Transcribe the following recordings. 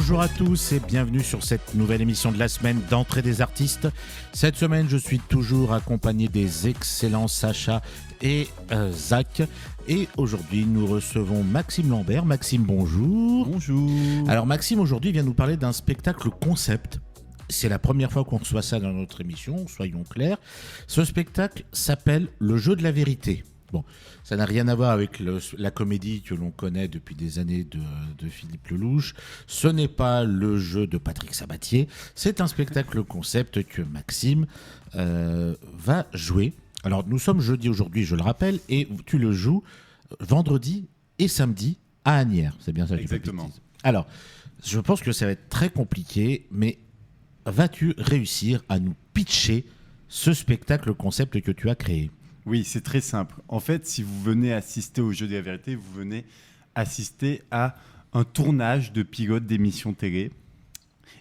Bonjour à tous et bienvenue sur cette nouvelle émission de la semaine d'Entrée des artistes. Cette semaine, je suis toujours accompagné des excellents Sacha et Zach. Et aujourd'hui, nous recevons Maxime Lambert. Maxime, bonjour. Bonjour. Alors Maxime, aujourd'hui, vient nous parler d'un spectacle concept. C'est la première fois qu'on reçoit ça dans notre émission, soyons clairs. Ce spectacle s'appelle Le jeu de la vérité. Bon, ça n'a rien à voir avec la comédie que l'on connaît depuis des années de Philippe Lelouch. Ce n'est pas le jeu de Patrick Sabatier. C'est un spectacle concept que Maxime va jouer. Alors, nous sommes jeudi aujourd'hui, je le rappelle, et tu le joues vendredi et samedi à Asnières. C'est bien ça que Exactement. je dis. Alors, je pense que ça va être très compliqué, mais vas-tu réussir à nous pitcher ce spectacle concept que tu as créé ? Oui, c'est très simple. En fait, si vous venez assister au jeu de la vérité, vous venez assister à un tournage de pilote d'émissions télé.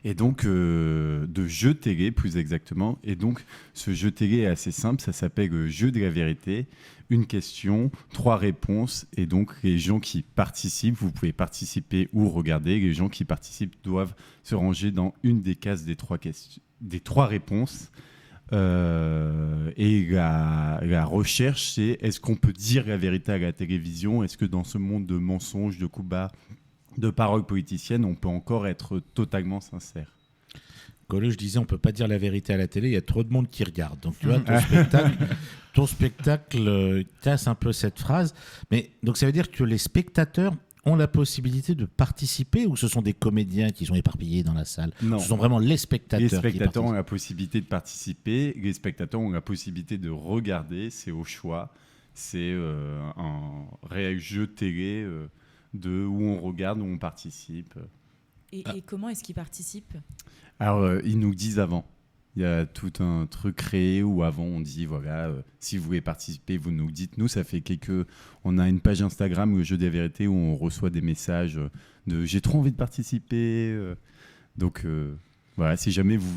Et donc, de jeu télé, plus exactement. Et donc, ce jeu télé est assez simple. Ça s'appelle le jeu de la vérité. Une question, 3 réponses. Et donc, les gens qui participent, vous pouvez participer ou regarder. Les gens qui participent doivent se ranger dans une des cases des 3 réponses. Et la recherche, c'est est-ce qu'on peut dire la vérité à la télévision ? Est-ce que dans ce monde de mensonges, de coups bas, de paroles politiciennes, on peut encore être totalement sincère ? Quand je disais on peut pas dire la vérité à la télé, il y a trop de monde qui regarde. Donc tu vois, ton spectacle casse un peu cette phrase. Mais donc ça veut dire que les spectateurs ont la possibilité de participer ou ce sont des comédiens qui sont éparpillés dans la salle ? Non. Ce sont vraiment les spectateurs Les qui spectateurs ont participent. la possibilité de participer, les spectateurs ont la possibilité de regarder, c'est au choix. C'est un réel jeu télé où on regarde, où on participe. Et comment est-ce qu'ils participent ? Alors, ils nous disent avant. Il y a tout un truc créé où avant on dit voilà, si vous voulez participer, vous nous dites. Nous, ça fait on a une page Instagram, le jeu des vérités, où on reçoit des messages de j'ai trop envie de participer. Donc voilà, si jamais vous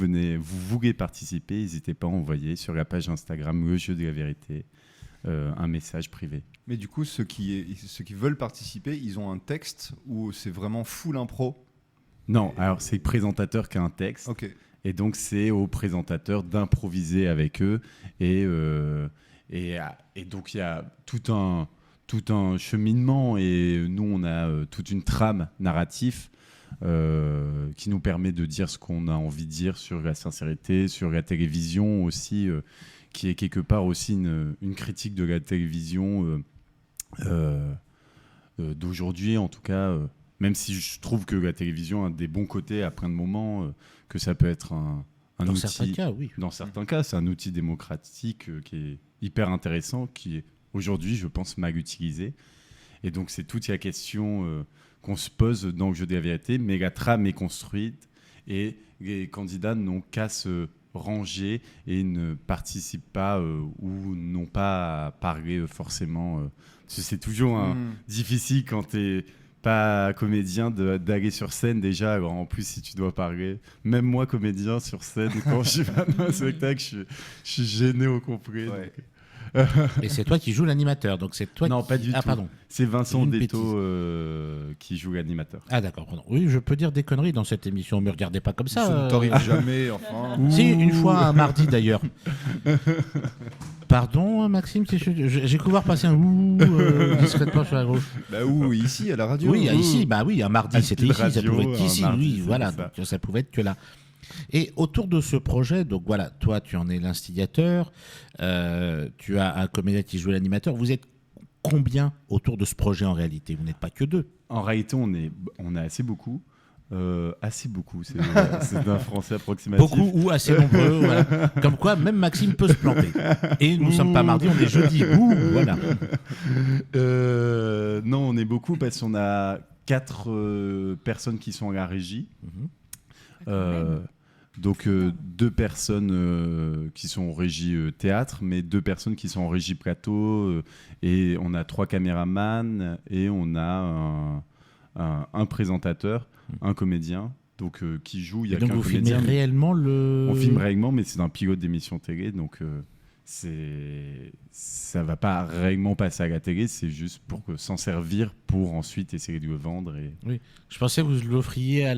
voulez participer, n'hésitez pas à envoyer sur la page Instagram le jeu de la vérité un message privé. Mais du coup, ceux qui veulent participer, ils ont un texte ou c'est vraiment full impro ? Non, alors c'est le présentateur qui a un texte. Ok. Et donc, c'est au présentateur d'improviser avec eux. Et donc, il y a tout un cheminement. Et nous, on a toute une trame narrative qui nous permet de dire ce qu'on a envie de dire sur la sincérité, sur la télévision aussi, qui est quelque part aussi une critique de la télévision d'aujourd'hui, en tout cas. Même si je trouve que la télévision a des bons côtés à plein de moments, que ça peut être un Dans outil. certains cas, oui. Dans certains cas, c'est un outil démocratique qui est hyper intéressant, qui est aujourd'hui, je pense, mal utilisé. Et donc, c'est toute la question qu'on se pose dans le jeu de la vérité, mais la trame est construite et les candidats n'ont qu'à se ranger et ne participent pas ou n'ont pas à parler forcément. Parce que c'est toujours difficile quand tu es pas comédien d'aller sur scène déjà. Alors en plus, si tu dois parler, même moi comédien sur scène, quand je vais dans un spectacle, je suis gêné au complet. Ouais. Et c'est toi qui joues l'animateur. Donc c'est toi Non, qui... pas du Ah tout. pardon. C'est Vincent Une Detto qui joue l'animateur. Ah d'accord. Pardon. Oui, je peux dire des conneries dans cette émission. Me regardez pas comme ça. Ça ne t'arrive jamais, enfin. Si, une fois un mardi d'ailleurs. Pardon, Maxime, j'ai cru voir passer un ouh discrètement sur la gauche. Bah où, ici, à la radio. Oui, ici, bah oui, un mardi, À c'était Speed ici, ça Radio, pouvait être un ici, mardi, oui, c'est voilà, ça. donc ça pouvait être que là. Et autour de ce projet, donc voilà, toi, tu en es l'instigateur, tu as un comédien qui joue l'animateur. Vous êtes combien autour de ce projet en réalité ? Vous n'êtes pas que 2. En réalité, on est assez beaucoup. Assez beaucoup, c'est un français approximatif. Beaucoup ou assez nombreux, voilà. Comme quoi, même Maxime peut se planter. Et nous ne sommes pas mardi, on est jeudi. Ouh, voilà. Non, on est beaucoup parce qu'on a 4 personnes qui sont à la régie. Donc 2 personnes qui sont en régie théâtre, mais 2 personnes qui sont en régie plateau. Et on a 3 caméramans et on a un présentateur, un comédien. Donc qui joue. Il y a Et donc qu'un vous comédien, filmez réellement le... On filme réellement, mais c'est un pilote d'émission télé, donc ça va pas réellement passer à la télé, c'est juste pour s'en servir pour ensuite essayer de le vendre. Oui. Je pensais que vous l'offriez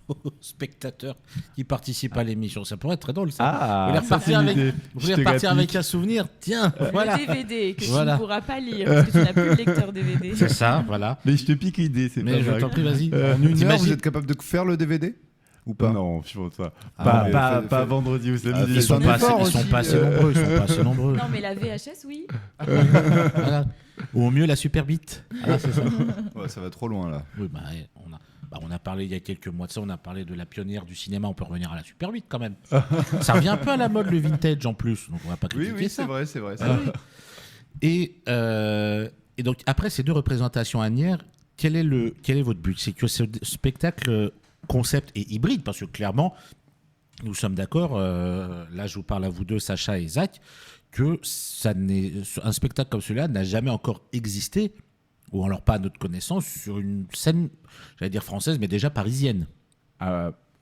aux spectateurs qui participent à l'émission. Ça pourrait être très drôle, ça. Vous voulez repartir avec un souvenir. Tiens, voilà. Le DVD que tu Voilà. ne pourras pas lire parce que tu n'as plus de lecteur DVD. C'est ça, voilà. Mais je te pique l'idée, c'est Mais pas je vrai. t'en prie, vas-y. En une heure, T'imagines- vous êtes capable de faire le DVD ou pas? Non, je pense pas. Ah, mais Pas fais- vendredi ou samedi. Ils sont un pas effort assez aussi, nombreux. Ils sont pas assez nombreux. Non, mais la VHS, oui. Voilà. Ou au mieux la super bite. Ah, c'est ça. Ouais, ça va trop loin là. Oui, on a parlé il y a quelques mois de ça, on a parlé de la pionnière du cinéma, on peut revenir à la Super 8 quand même. Ça revient un peu à la mode le vintage en plus, donc on va pas critiquer ça. c'est vrai. Ah oui. Et donc après ces deux représentations annuaires, quel est votre but? C'est que ce spectacle concept et hybride, parce que clairement, nous sommes d'accord, là je vous parle à vous deux, Sacha et Zach, que un spectacle comme celui-là n'a jamais encore existé, ou alors pas à notre connaissance, sur une scène, j'allais dire française, mais déjà parisienne.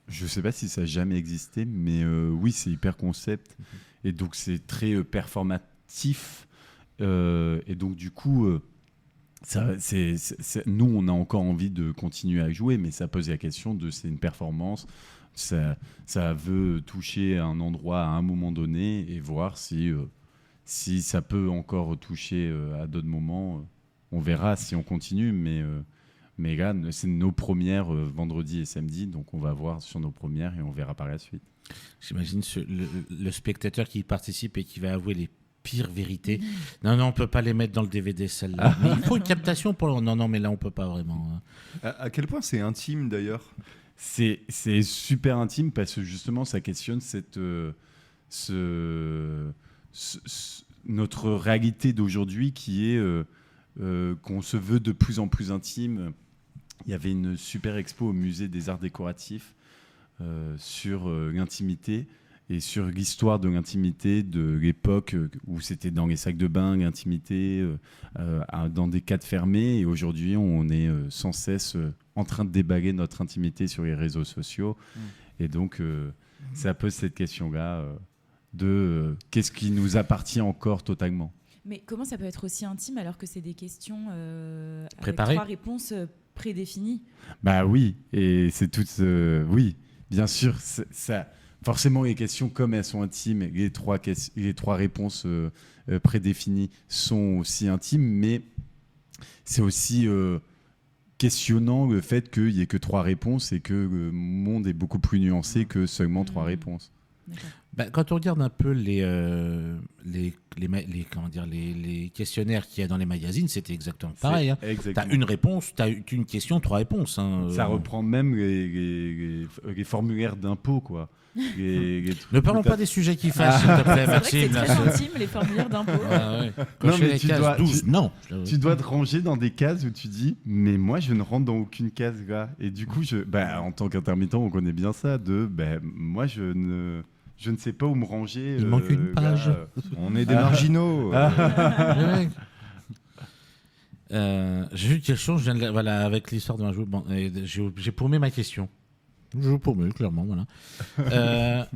Je sais pas si ça a jamais existé, mais oui, c'est hyper concept. Et donc, c'est très performatif. Et donc, du coup, nous, on a encore envie de continuer à jouer, mais ça pose la question de c'est une performance. Ça veut toucher un endroit à un moment donné et voir si ça peut encore toucher à d'autres moments. On verra si on continue, mais là, c'est nos premières vendredi et samedi, donc on va voir sur nos premières et on verra par la suite. J'imagine le spectateur qui y participe et qui va avouer les pires vérités. Non, on peut pas les mettre dans le DVD, celle-là. Mais il faut une captation pour... Non, mais là, on peut pas vraiment. Hein. À quel point c'est intime d'ailleurs? C'est super intime parce que justement, ça questionne notre réalité d'aujourd'hui qui est qu'on se veut de plus en plus intime. Il y avait une super expo au musée des arts décoratifs sur l'intimité et sur l'histoire de l'intimité de l'époque où c'était dans les sacs de bain, l'intimité dans des cadres fermés. Et aujourd'hui, on est sans cesse en train de déballer notre intimité sur les réseaux sociaux. Et donc, ça pose cette question-là de qu'est-ce qui nous appartient encore totalement. Mais comment ça peut être aussi intime alors que c'est des questions avec Préparées. 3 réponses prédéfinies? Bah oui, et c'est tout. Oui, bien sûr, ça. Forcément, les questions, comme elles sont intimes, les trois réponses prédéfinies sont aussi intimes, mais c'est aussi questionnant le fait qu'il n'y ait que 3 réponses et que le monde est beaucoup plus nuancé que seulement 3 réponses. Quand on regarde un peu les questionnaires qu'il y a dans les magazines, c'était exactement pareil. Hein. T'as une réponse, t'as une question, 3 réponses. Hein. Ça reprend même les formulaires d'impôts, quoi. Ne parlons pas des sujets qui fâchent, s'il te plaît, C'est vrai que c'est Maxime. très intime, les formulaires d'impôts. Non, mais tu dois 12, non. Tu dois te ranger dans des cases où tu dis mais moi je ne rentre dans aucune case là, et du coup en tant qu'intermittent on connaît bien ça moi je ne sais pas où me ranger. Il manque une page. On est des marginaux. J'ai eu quelque chose, voilà, avec l'histoire de ma joue. Bon, j'ai paumé ma question. Je paumé, clairement, voilà.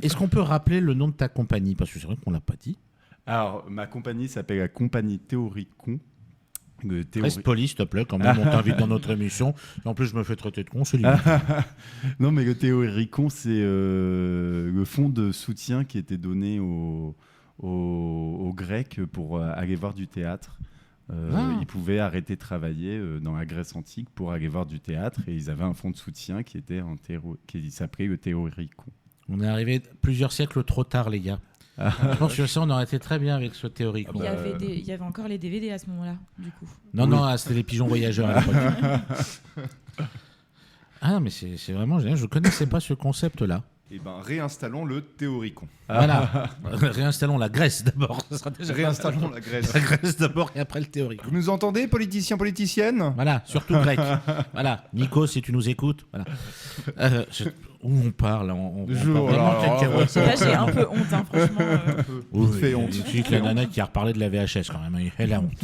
Est-ce qu'on peut rappeler le nom de ta compagnie? Parce que c'est vrai qu'on l'a pas dit. Alors, ma compagnie s'appelle la compagnie Théoricon. Reste poli, s'il te plaît, quand même, on t'invite dans notre émission. Et en plus, je me fais traiter de con, c'est limite. Non, mais le Théoricon, c'est le fonds de soutien qui était donné aux Grecs pour aller voir du théâtre. Ils pouvaient arrêter de travailler dans la Grèce antique pour aller voir du théâtre et ils avaient un fonds de soutien qui s'appelait le Théoricon. On est arrivé plusieurs siècles trop tard, les gars. Je pense que ça, on aurait été très bien avec ce théorique. Il y avait encore les DVD à ce moment-là, du coup. Non, c'était les pigeons voyageurs à l'époque. Ah non, mais c'est vraiment génial. Je ne connaissais pas ce concept-là. Et réinstallons le Théoricon. Voilà. Réinstallons la Grèce d'abord. Ça sera déjà Réinstallons la Grèce. la Grèce d'abord et après le théorique. Vous nous entendez, politiciens, politiciennes? Voilà, surtout grec. Voilà, Nico, si tu nous écoutes. Voilà. Où on parle, on parle vraiment cacahuètes. Là, j'ai un peu honte, hein, franchement. Oui, fait honte. Il suffit que la nana qui a reparlé de la VHS quand même. Elle a honte.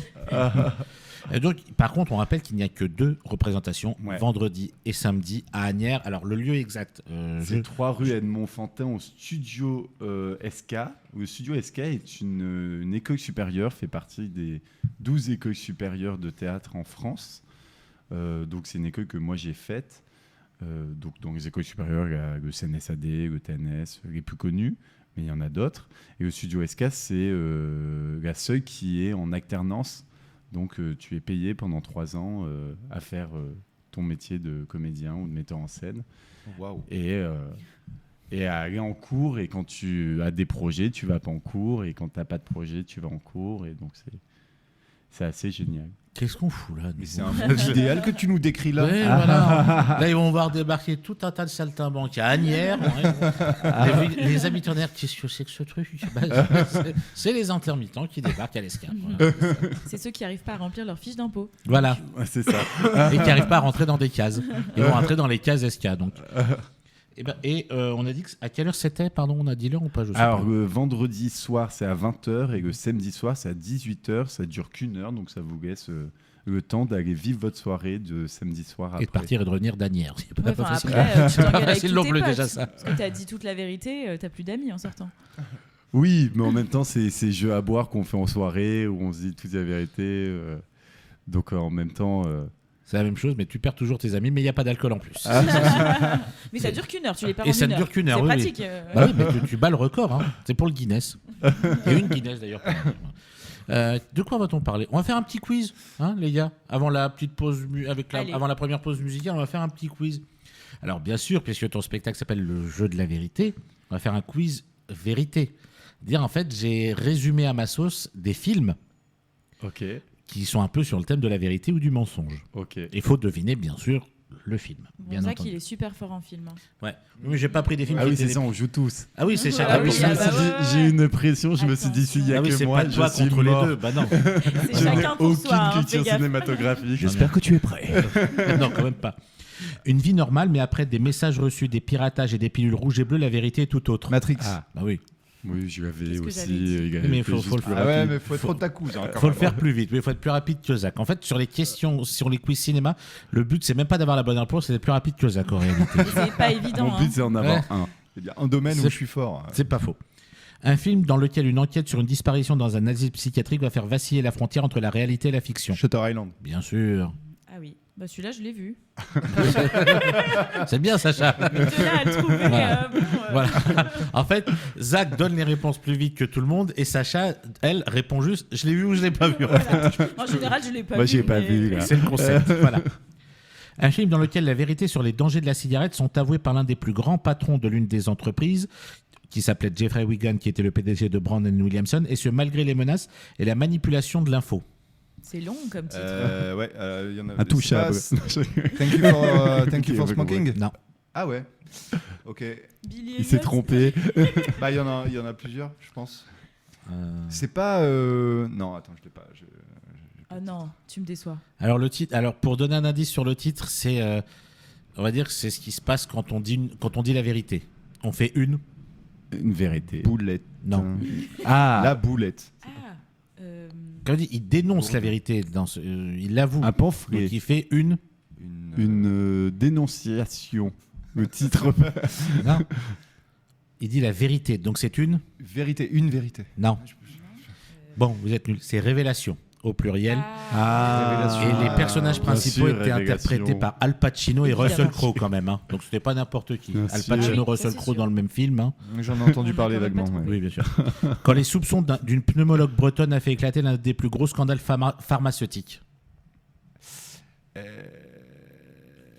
Et donc, par contre, on rappelle qu'il n'y a que 2 représentations, Ouais. vendredi et samedi, à Asnières. Alors, le lieu exact, C'est 3 rue Edmond-Fantin au studio SK. Le studio SK est une école supérieure, fait partie des 12 écoles supérieures de théâtre en France. Donc c'est une école que moi j'ai faite. Donc dans les écoles supérieures, il y a le CNSAD, le TNS, les plus connus, mais il y en a d'autres. Et le studio SK, c'est la seule qui est en alternance. Donc tu es payé pendant 3 ans à faire ton métier de comédien ou de metteur en scène. Waouh. Et à aller en cours, et quand tu as des projets, tu vas pas en cours, et quand tu n'as pas de projet, tu vas en cours, et donc c'est assez génial. Qu'est-ce qu'on fout là Mais c'est un monde idéal que tu nous décris là. Ouais, voilà. Là, ils vont voir débarquer tout un tas de saltimbanques à Asnières. Les habitants d'Asnières, qu'est-ce que c'est que ce truc? C'est les intermittents qui débarquent à l'Escale. Voilà. C'est ceux qui n'arrivent pas à remplir leur fiche d'impôt. Voilà. Ouais, c'est ça. Et qui n'arrivent pas à rentrer dans des cases. Ils vont rentrer dans les cases SK. Donc. On a dit à quelle heure c'était? Pardon, on a dit l'heure ou pas? Je sais Alors, pas. le vendredi soir, c'est à 20h, et le samedi soir, c'est à 18h. Ça dure qu'1 heure, donc ça vous laisse le temps d'aller vivre votre soirée de samedi soir après. Et de partir et de revenir d'Asnières. C'est pas Ouais, enfin, facile. après, tu t'engueules avec C'est tous long tes bleu potes, déjà ça. Parce que t'as dit toute la vérité, t'as plus d'amis en sortant. Oui, mais en même temps, c'est ces jeux à boire qu'on fait en soirée, où on se dit toute la vérité. Donc, en même temps... C'est la même chose, mais tu perds toujours tes amis, mais il n'y a pas d'alcool en plus. Mais ça dure qu'une heure, tu les perds Et en ça une ne heure. dure qu'une heure, C'est oui, pratique. Bah oui, mais tu bats le record. Hein. C'est pour le Guinness. Et une Guinness d'ailleurs. De quoi va-t-on parler? On va faire un petit quiz, hein, les gars. Avant la petite pause, avant la première pause musicale, on va faire un petit quiz. Alors bien sûr, puisque ton spectacle s'appelle Le Jeu de la Vérité, on va faire un quiz vérité. Dire en fait, j'ai résumé à ma sauce des films Ok, qui sont un peu sur le thème de la vérité ou du mensonge. ok. Il faut deviner bien sûr le film. Bien Zach, entendu. il est super fort en film. Hein. Ouais. Mais j'ai pas pris des films. Ah qui oui, étaient c'est ça, on joue tous. Ah oui, c'est ça. Ah Ah oui, oui, c'est ah ça. bah ouais. J'ai une pression, je me suis dit, s'il y a Ah oui, que c'est moi, pas toi je suis contre mort. les deux. Bah non. C'est Je n'ai chacun pour aucune soi. Hein, culture fais gaffe. cinématographique. J'espère que tu es prêt. Non, quand même pas. Une vie normale, mais après des messages reçus, des piratages et des pilules rouges et bleues, la vérité est tout autre. Matrix. Ah, bah oui. Oui, je l'avais C'est ce que aussi. j'avais dit. il a Mais été faut juste le plus faire. Ah ouais, rapide. mais faut être otaku. Faut le faire plus vite, mais il faut être plus rapide que Zach. En fait, sur les questions, sur les quiz cinéma, le but, c'est même pas d'avoir la bonne réponse, c'est d'être plus rapide que Zach en réalité. Mais c'est pas évident. Mon Hein. but, c'est d'en avoir Ouais. un. Il y a un domaine où C'est- je suis fort. C'est pas faux. Un film dans lequel une enquête sur une disparition dans un asile psychiatrique va faire vaciller la frontière entre la réalité et la fiction. Shutter Island. Bien sûr. Ah oui, bah celui-là, je l'ai vu. C'est bien, Sacha. Mais de là à le trouver. Voilà. Bon, Voilà. En fait, Zach donne les réponses plus vite que tout le monde et Sacha, elle, répond juste je l'ai vu ou je l'ai pas vu. voilà. En général, je l'ai pas Moi, vu. j'ai pas mais- vu, là. C'est le concept. Voilà. Un film dans lequel la vérité sur les dangers de la cigarette sont avoués par l'un des plus grands patrons de l'une des entreprises, qui s'appelait Jeffrey Wigan, qui était le PDG de Brandon Williamson, et ce malgré les menaces et la manipulation de l'info. C'est long comme titre. Ouais, il y en a. Intouchable. c'est pas- Thank you for Ok, smoking. Non. Ah ouais. Ok. Billy Il s'est Elliot. trompé. Bah il y en a plusieurs, je pense. Euh, C'est pas. Non, attends, je l'ai pas. Ah non, tu me déçois. Alors, le titre, alors, pour donner un indice sur le titre, c'est, on va dire que c'est ce qui se passe quand on dit la vérité. On fait une. Une vérité. Boulette. Non. Ah, La boulette. Ah, Quand on dit, il dénonce la vérité, il l'avoue. un pamphlet. Donc il fait une. Une dénonciation. Le titre. Non. Il dit la vérité. Donc c'est une. Vérité, une vérité. Non. Bon, vous êtes nuls. C'est révélation au pluriel. Ah, Et les personnages bien principaux sûr, étaient révélation. interprétés par Al Pacino et Évidemment. Russell Crowe quand même. Hein. Donc c'était pas n'importe qui. Bien Al sûr. Pacino, Ah oui, ça, Russell c'est Crowe sûr. dans le même film. Hein. J'en ai entendu On parler a quand même vaguement. pas ouais. Oui, bien sûr. Quand les soupçons d'une pneumologue bretonne a fait éclater l'un des plus gros scandales pharmaceutiques.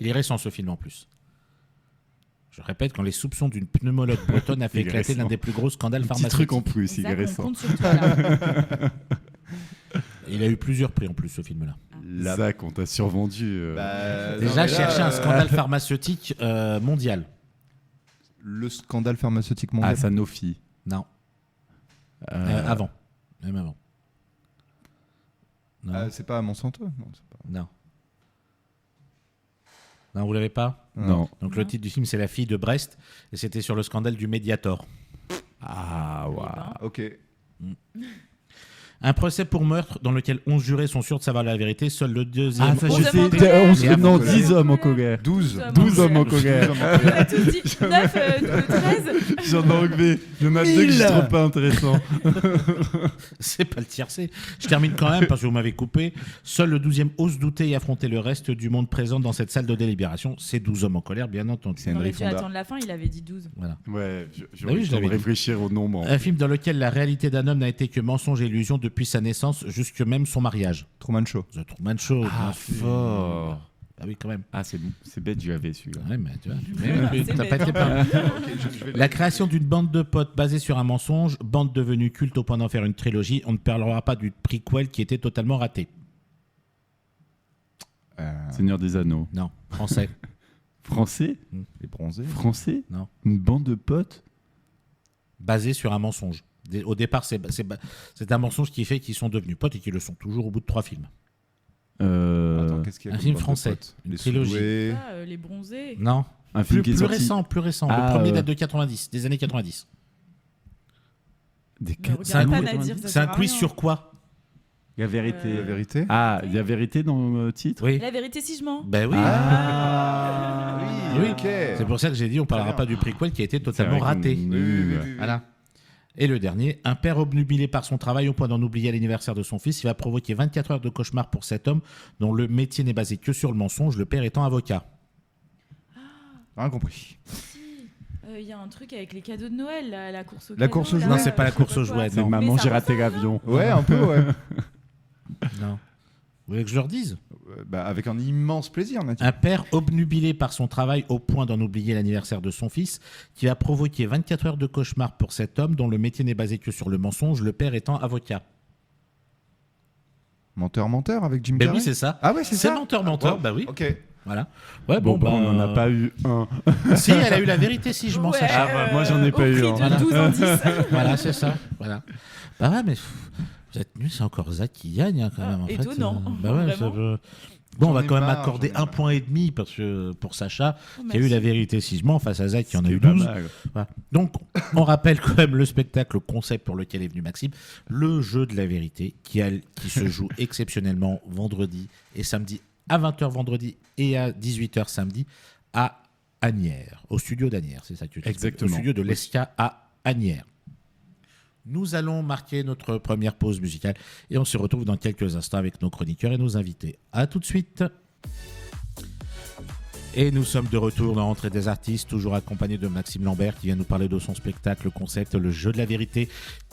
Il est récent ce film en plus. Je répète, quand les soupçons d'une pneumologue bretonne a fait Il est éclater l'un récent. des plus gros scandales un petit pharmaceutiques. truc en plus, il est Zach, on récent. compte sur toi là. Il a eu plusieurs prix en plus ce film-là. Zach, on t'a survendu. Bah, non, Déjà, mais là, chercher un scandale pharmaceutique mondial. Le scandale pharmaceutique Ah, mondial. Sanofi. Non. Avant. Même avant. Non. C'est pas à Monsanto. Non, c'est pas. Non. Non, vous l'avez pas? Non. Donc le titre du film, c'est La fille de Brest, et c'était sur le scandale du Mediator. Ah, waouh. ben. Ok. Un procès pour meurtre dans lequel 11 jurés sont sûrs de savoir la vérité. Seul le deuxième... Ah, ça, On je demande sais. colère. 11, Et non, avant- 10 hommes en colère. 12. 12 hommes en colère. On a tous dit 9, 13. J'en ai enlevé. Il y en a 2 que je trouve pas intéressants. C'est pas le tiercé. Je termine quand même parce que vous m'avez coupé. Seul le 12e ose douter et affronter le reste du monde présent dans cette salle de délibération. C'est 12 hommes en colère, bien entendu. C'est On aurait Henry dû Fonda. attendre la fin, il avait dit 12. Voilà. Ouais, Bah j'aurais oui, je dû l'avais dit. réfléchir au nombre. Un film dans lequel la réalité d'un homme n'a été que mensonge et illusion depuis sa naissance jusque même son mariage. Truman Show. The Truman Show. Ah, bien sûr. fort. Ah oui, quand même. Ah, c'est bête, je l'avais su. Ouais, mais tu vois. C'est T'as pas bête. été pas. La création d'une bande de potes basée sur un mensonge, bande devenue culte au point d'en faire une trilogie. On ne parlera pas du prequel qui était totalement raté. Seigneur des Anneaux. Non, français. Français Les bronzés. Français Non. Une bande de potes Basé sur un mensonge. Au départ, c'est un mensonge qui fait qu'ils sont devenus potes et qu'ils le sont toujours au bout de 3 films. Attends, qu'est-ce qu'il y a un comme film bande de français, potes une Les trilogie. Sous-doués. Ah, les bronzés. Non, Un film qui est sorti. plus récent. Ah, le premier date de 90, des années 90. Des Mais quatre- C'est un regarde quiz- pas Nadir, ça C'est un sert à quiz rien. sur quoi? La vérité. La vérité. Ah, il y a vérité dans le titre Oui. La vérité si je mens. Ben oui. Ah, oui, Oui. ok. C'est pour ça que j'ai dit on parlera Très pas bien. du prequel qui a été C'est totalement vrai qu'on raté. est nul. Voilà. Et le dernier, un père obnubilé par son travail au point d'en oublier l'anniversaire de son fils, il va provoquer 24 heures de cauchemar pour cet homme dont le métier n'est basé que sur le mensonge, le père étant avocat. Rien compris. Il y a un truc avec les cadeaux de Noël, la course aux La cadeaux, course aux là. jouets. Non, c'est pas la Je sais course aux quoi. jouets, C'est non. Maman, Mais ça j'ai raté ressemble, l'avion. Ouais, un peu, ouais. Non. Vous voulez que je leur dise? Bah, avec un immense plaisir, Nathalie. Un père obnubilé par son travail au point d'en oublier l'anniversaire de son fils, qui va provoquer 24 heures de cauchemar pour cet homme dont le métier n'est basé que sur le mensonge, le père étant avocat. Menteur avec Jim Ben Carrey. oui, c'est ça. Ah ouais, c'est ça. menteur, Oh, bah oui. Ok. Voilà. Ouais, Bon, bah, on n'en a pas eu un. Si, elle a eu la vérité si je m'en Ouais, sache. Ah, bah, moi, j'en ai au pas eu prix un. de Voilà. 12 en 10. Voilà, c'est ça. Voilà. Bah ouais, mais vous êtes nuls, c'est encore Zach qui gagne hein, quand Ah, même. En étonnant. fait. Bah ouais, Vraiment. Bon, on va J'en ai quand même marre, accorder j'en ai 1,5 marre. point parce que pour Sacha, Oh, qui a eu merci. la vérité si je mens, face à Zach qui en a Ce eu qui est pas 12. mal. Voilà. Donc, on rappelle quand même le spectacle, le concept pour lequel est venu Maxime, le jeu de la vérité, qui se joue exceptionnellement vendredi et samedi à 20h vendredi et à 18h samedi à Asnières, au studio d'Asnières, c'est ça que tu dis. Exactement. Au studio de l'ESCA à Asnières. Nous allons marquer notre première pause musicale et on se retrouve dans quelques instants avec nos chroniqueurs et nos invités. À tout de suite. Et nous sommes de retour dans Entrée des artistes, toujours accompagné de Maxime Lambert qui vient nous parler de son spectacle, concept, le jeu de la vérité,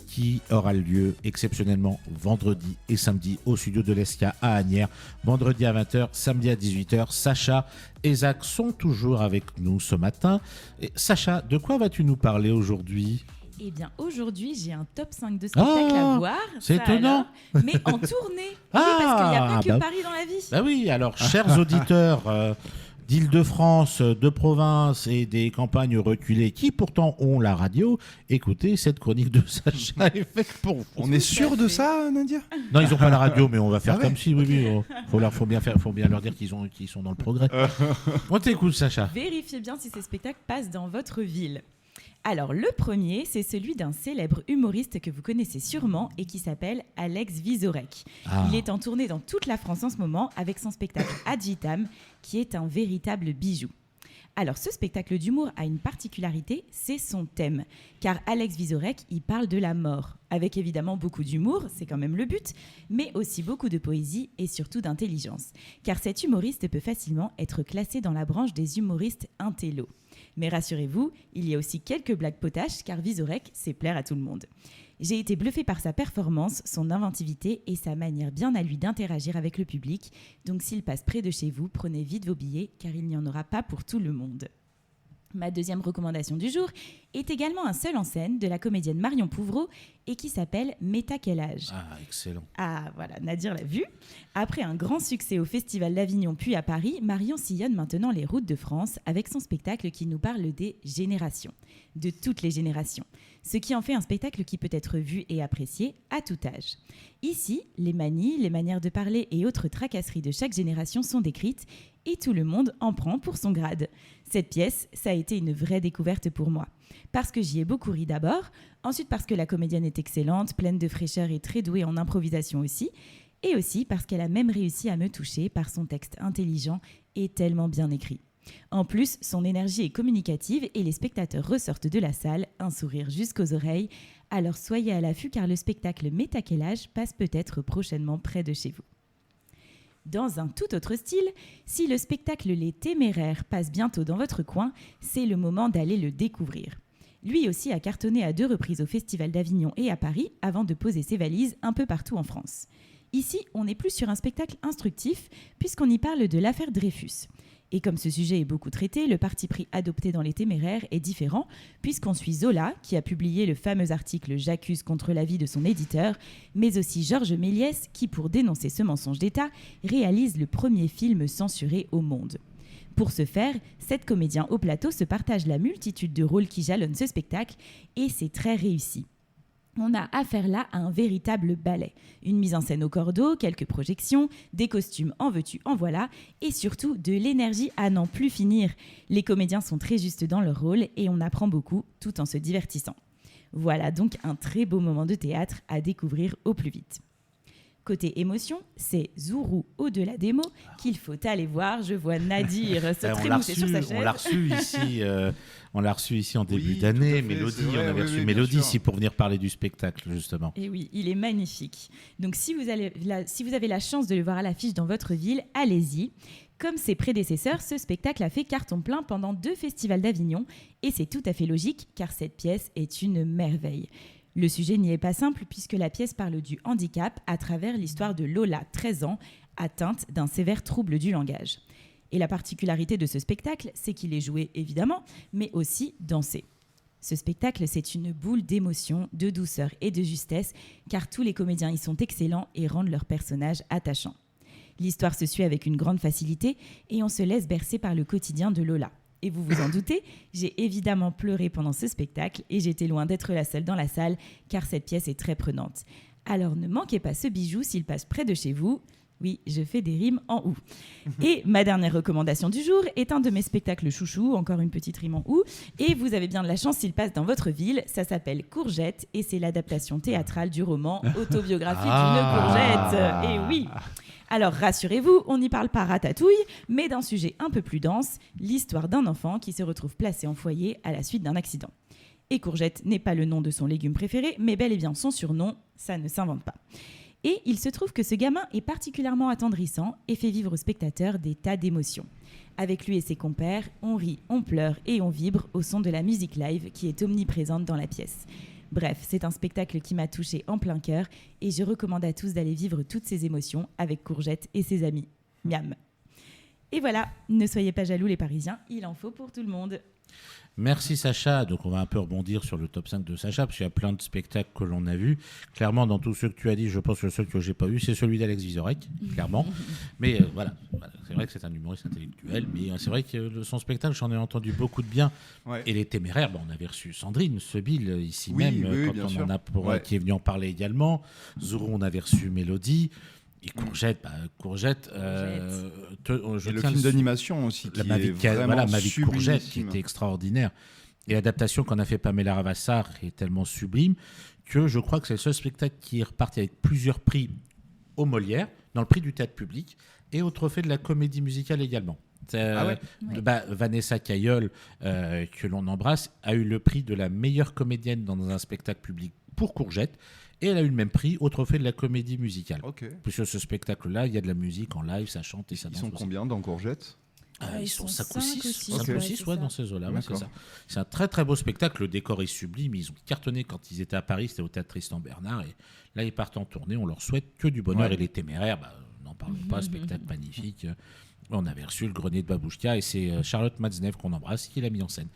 qui aura lieu exceptionnellement vendredi et samedi au studio de l'ESCA à Asnières. Vendredi à 20h, samedi à 18h. Sacha et Zach sont toujours avec nous ce matin. Et Sacha, de quoi vas-tu nous parler aujourd'hui ? Eh bien, aujourd'hui, j'ai un top 5 de spectacles Ah, à voir. c'est ça étonnant. alors, mais en tournée. Oui, parce qu'il n'y a pas que bah- Paris dans la vie. Bah oui, alors chers auditeurs d'Île-de-France, de province et des campagnes reculées qui pourtant ont la radio, écoutez, cette chronique de Sacha est faite pour vous. On est sûr de ça, Nadia? Non, ils n'ont pas la radio, mais on va faire Ah ouais. comme si, oui. Faut bien leur dire qu'ils sont dans le progrès. On t'écoute, Sacha. Vérifiez bien si ces spectacles passent dans votre ville. Alors, le premier, c'est celui d'un célèbre humoriste que vous connaissez sûrement et qui s'appelle Alex Vizorek. Ah. Il est en tournée dans toute la France en ce moment avec son spectacle Ad Vitam, qui est un véritable bijou. Alors, ce spectacle d'humour a une particularité, c'est son thème. Car Alex Vizorek, il parle de la mort, avec évidemment beaucoup d'humour, c'est quand même le but, mais aussi beaucoup de poésie et surtout d'intelligence. Car cet humoriste peut facilement être classé dans la branche des humoristes intello. Mais rassurez-vous, il y a aussi quelques blagues potaches, car Vizorek sait plaire à tout le monde. J'ai été bluffée par sa performance, son inventivité et sa manière bien à lui d'interagir avec le public. Donc s'il passe près de chez vous, prenez vite vos billets, car il n'y en aura pas pour tout le monde. Ma deuxième recommandation du jour est également un seul en scène de la comédienne Marion Pouvreau et qui s'appelle Méta quel âge. Ah, excellent. Ah voilà, Nadir l'a vu. Après un grand succès au Festival d'Avignon puis à Paris, Marion sillonne maintenant les routes de France avec son spectacle qui nous parle des générations, de toutes les générations. Ce qui en fait un spectacle qui peut être vu et apprécié à tout âge. Ici, les manies, les manières de parler et autres tracasseries de chaque génération sont décrites et tout le monde en prend pour son grade. Cette pièce, ça a été une vraie découverte pour moi. Parce que j'y ai beaucoup ri d'abord, ensuite parce que la comédienne est excellente, pleine de fraîcheur et très douée en improvisation aussi, et aussi parce qu'elle a même réussi à me toucher par son texte intelligent et tellement bien écrit. En plus, son énergie est communicative et les spectateurs ressortent de la salle, un sourire jusqu'aux oreilles. Alors soyez à l'affût car le spectacle Métaquelage passe peut-être prochainement près de chez vous. Dans un tout autre style, si le spectacle Les Téméraires passe bientôt dans votre coin, c'est le moment d'aller le découvrir. Lui aussi a cartonné à 2 reprises au Festival d'Avignon et à Paris avant de poser ses valises un peu partout en France. Ici, on est plus sur un spectacle instructif puisqu'on y parle de l'affaire Dreyfus. Et comme ce sujet est beaucoup traité, le parti pris adopté dans Les Téméraires est différent puisqu'on suit Zola, qui a publié le fameux article « J'accuse contre l'avis de son éditeur », mais aussi Georges Méliès, qui, pour dénoncer ce mensonge d'État, réalise le premier film censuré au monde. Pour ce faire, 7 comédiens au plateau se partagent la multitude de rôles qui jalonnent ce spectacle et c'est très réussi. On a affaire là à un véritable ballet. Une mise en scène au cordeau, quelques projections, des costumes en veux-tu, en voilà, et surtout de l'énergie à n'en plus finir. Les comédiens sont très justes dans leur rôle et on apprend beaucoup tout en se divertissant. Voilà donc un très beau moment de théâtre à découvrir au plus vite. Côté émotion, c'est Zourou au-delà des mots qu'il faut aller voir. Je vois Nadir se trémousser sur sa chaise. On l'a reçu ici en début Oui, d'année. tout à fait, Mélodie, c'est vrai, on avait oui, reçu oui, Mélodie bien ici pour venir parler du spectacle, justement. Et oui, il est magnifique. Donc si vous avez la chance de le voir à l'affiche dans votre ville, allez-y. Comme ses prédécesseurs, ce spectacle a fait carton plein pendant 2 festivals d'Avignon et c'est tout à fait logique car cette pièce est une merveille. Le sujet n'y est pas simple puisque la pièce parle du handicap à travers l'histoire de Lola, 13 ans, atteinte d'un sévère trouble du langage. Et la particularité de ce spectacle, c'est qu'il est joué évidemment, mais aussi dansé. Ce spectacle, c'est une boule d'émotion, de douceur et de justesse, car tous les comédiens y sont excellents et rendent leurs personnages attachants. L'histoire se suit avec une grande facilité et on se laisse bercer par le quotidien de Lola. Et vous vous en doutez, j'ai évidemment pleuré pendant ce spectacle et j'étais loin d'être la seule dans la salle car cette pièce est très prenante. Alors ne manquez pas ce bijou s'il passe près de chez vous. Oui, je fais des rimes en ou. Et ma dernière recommandation du jour est un de mes spectacles chouchous, encore une petite rime en ou. Et vous avez bien de la chance s'il passe dans votre ville. Ça s'appelle Courgette et c'est l'adaptation théâtrale du roman autobiographique d'une courgette. Et oui. Alors rassurez-vous, on n'y parle pas ratatouille, mais d'un sujet un peu plus dense, l'histoire d'un enfant qui se retrouve placé en foyer à la suite d'un accident. Et Courgette n'est pas le nom de son légume préféré, mais bel et bien son surnom, ça ne s'invente pas. Et il se trouve que ce gamin est particulièrement attendrissant et fait vivre aux spectateurs des tas d'émotions. Avec lui et ses compères, on rit, on pleure et on vibre au son de la musique live qui est omniprésente dans la pièce. Bref, c'est un spectacle qui m'a touchée en plein cœur et je recommande à tous d'aller vivre toutes ces émotions avec Courgette et ses amis. Miam. Et voilà, ne soyez pas jaloux les Parisiens, il en faut pour tout le monde. Merci Sacha. Donc on va un peu rebondir sur le top 5 de Sacha parce qu'il y a plein de spectacles que l'on a vus. Clairement, dans tous ceux que tu as dit, je pense que le seul que j'ai pas vu, c'est celui d'Alex Vizorek, clairement. Mais voilà, c'est vrai que c'est un humoriste intellectuel, mais c'est vrai que son spectacle, j'en ai entendu beaucoup de bien. Ouais. Et Les Téméraires, on avait reçu Sandrine Sebil ici même, quand on en a qui est venu en parler également. Zourou, on avait reçu Mélodie. Et Courgette, le film d'animation aussi, qui est vraiment Ma vie de Courgette, qui était extraordinaire. Et l'adaptation qu'en a fait Pamela Ravassar est tellement sublime que je crois que c'est le seul spectacle qui est reparti avec plusieurs prix au Molière, dans le prix du théâtre public, et au trophée de la comédie musicale également. Vanessa Cailleul, que l'on embrasse, a eu le prix de la meilleure comédienne dans un spectacle public pour Courgette. Et elle a eu le même prix au trophée de la comédie musicale. Okay. Puisque ce spectacle-là, il y a de la musique en live, ça chante et ça danse. Ils sont combien dans Courgette Ils sont 5 ou 6. 5 ou 6, dans ces eaux-là. Ouais, c'est ça. C'est un très très beau spectacle. Le décor est sublime. Ils ont cartonné quand ils étaient à Paris. C'était au théâtre Tristan Bernard. Et là, ils partent en tournée. On leur souhaite que du bonheur. Ouais. Et Les Téméraires, n'en parlons pas. Spectacle magnifique. On avait reçu le Grenier de Babouchka. Et c'est Charlotte Matzneff qu'on embrasse qui l'a mis en scène.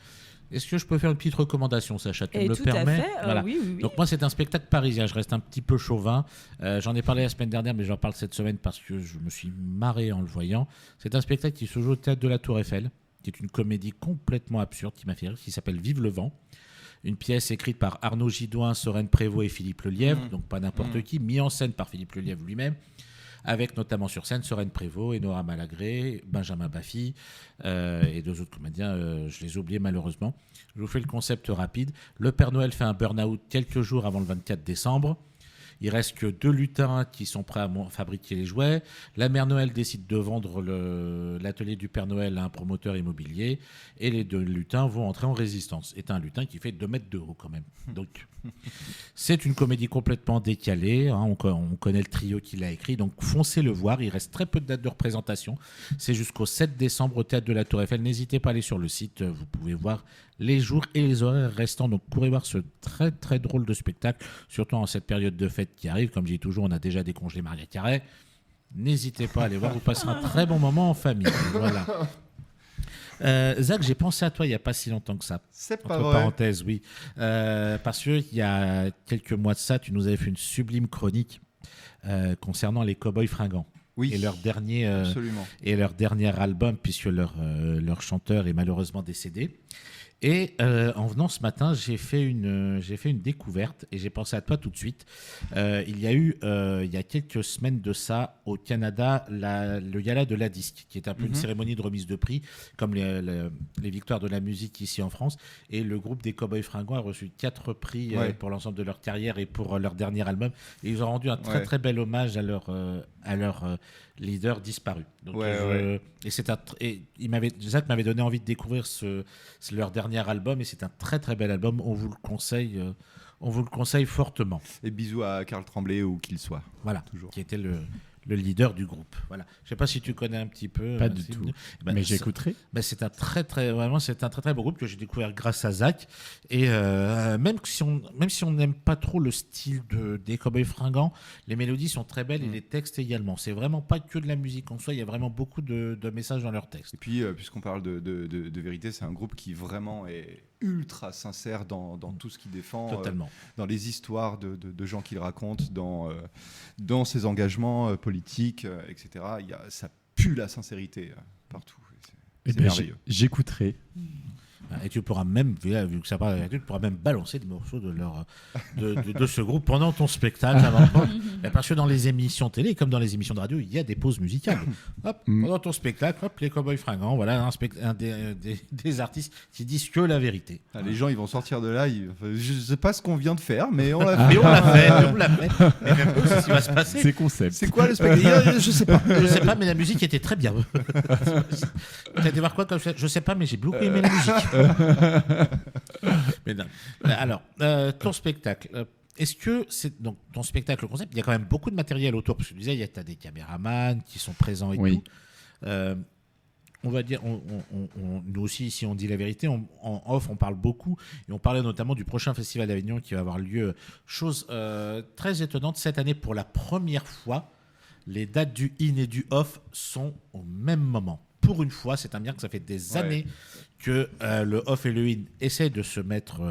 Est-ce que je peux faire une petite recommandation, Sacha? Tu me le permets? Voilà. Oui. Donc moi, c'est un spectacle parisien. Je reste un petit peu chauvin. J'en ai parlé la semaine dernière, mais j'en parle cette semaine parce que je me suis marré en le voyant. C'est un spectacle qui se joue au Théâtre de la Tour Eiffel, qui est une comédie complètement absurde qui m'a fait rire, qui s'appelle Vive le vent. Une pièce écrite par Arnaud Gidouin, Sorène Prévost et Philippe Lelièvre, donc pas n'importe qui, mis en scène par Philippe Lelièvre lui-même, avec notamment sur scène Sereine Prévost, Enora Malagré, Benjamin Baffy et 2 autres comédiens, je les ai oubliés malheureusement. Je vous fais le concept rapide. Le Père Noël fait un burn-out quelques jours avant le 24 décembre. Il reste que 2 lutins qui sont prêts à fabriquer les jouets. La mère Noël décide de vendre l'atelier du Père Noël à un promoteur immobilier. Et les 2 lutins vont entrer en résistance. C'est un lutin qui fait 2 mètres de haut quand même. Donc, c'est une comédie complètement décalée. Hein. On connaît le trio qui l'a écrit. Donc, foncez le voir. Il reste très peu de dates de représentation. C'est jusqu'au 7 décembre au Théâtre de la Tour Eiffel. N'hésitez pas à aller sur le site. Vous pouvez voir les jours et les horaires restants. Donc, courez voir ce très, très drôle de spectacle. Surtout en cette période de fête qui arrive. Comme je dis toujours, on a déjà décongelé Maria Carré. N'hésitez pas à aller voir. Vous passerez un très bon moment en famille. Voilà. Zach, j'ai pensé à toi il n'y a pas si longtemps que ça. C'est pas Entre vrai. parenthèses, oui. Parce qu'il y a quelques mois de ça, tu nous avais fait une sublime chronique concernant les Cowboys Fringants. Oui, Et leur dernier album, puisque leur chanteur est malheureusement décédé. Et en venant ce matin, j'ai fait une découverte et j'ai pensé à toi tout de suite. Il y a eu, il y a quelques semaines de ça, au Canada, le Gala de la Disque, qui est un peu une cérémonie de remise de prix, comme les victoires de la musique ici en France. Et le groupe des Cowboys Fringants a reçu 4 prix pour l'ensemble de leur carrière et pour leur dernier album. Et ils ont rendu un très très bel hommage à leur leader disparu. Donc, Zach m'avait donné envie de découvrir leur dernier album et c'est un très très bel album. On vous le conseille fortement. Et bisous à Karl Tremblay où qu'il soit. Voilà, Toujours. qui était le leader du groupe. Voilà. Je sais pas si tu connais un petit peu. Pas du tout. Mais j'écouterai. C'est un très très beau groupe que j'ai découvert grâce à Zach. Et même si on n'aime pas trop le style des Cowboys Fringants, les mélodies sont très belles et les textes également. C'est vraiment pas que de la musique en soi. Il y a vraiment beaucoup de messages dans leurs textes. Et puis, puisqu'on parle de vérité, c'est un groupe qui vraiment est ultra sincère dans tout ce qu'il défend. Totalement. Dans les histoires de gens qu'il raconte, dans ses engagements politiques, etc. Ça pue la sincérité partout. C'est merveilleux. J'écouterai. Et tu pourras même, vu que ça parle, tu pourras même balancer des morceaux de ce groupe pendant ton spectacle. Parce que dans les émissions télé, comme dans les émissions de radio, il y a des pauses musicales. Hop, pendant ton spectacle, hop, les Cowboys Fringants, voilà des artistes qui disent que la vérité. Ah, les gens, ils vont sortir de là. Je ne sais pas ce qu'on vient de faire, mais on l'a fait. Mais on l'a fait. Et même eux, c'est ce qui va se passer. C'est concept. C'est quoi le spectacle? Je sais pas. Je sais pas, mais la musique était très bien. T'as été voir quoi comme je sais pas, mais j'ai beaucoup aimé la musique. Mais non. Alors, ton spectacle. Est-ce que c'est donc ton spectacle, le concept, il y a quand même beaucoup de matériel autour, parce que tu disais, tu as des caméramans qui sont présents et tout. On va dire, nous aussi, si on dit la vérité, en off, on parle beaucoup, et on parlait notamment du prochain festival d'Avignon qui va avoir lieu. Chose très étonnante, cette année, pour la première fois, les dates du in et du off sont au même moment. Pour une fois, c'est un bien que ça fait des années que le off et le in essaient de se mettre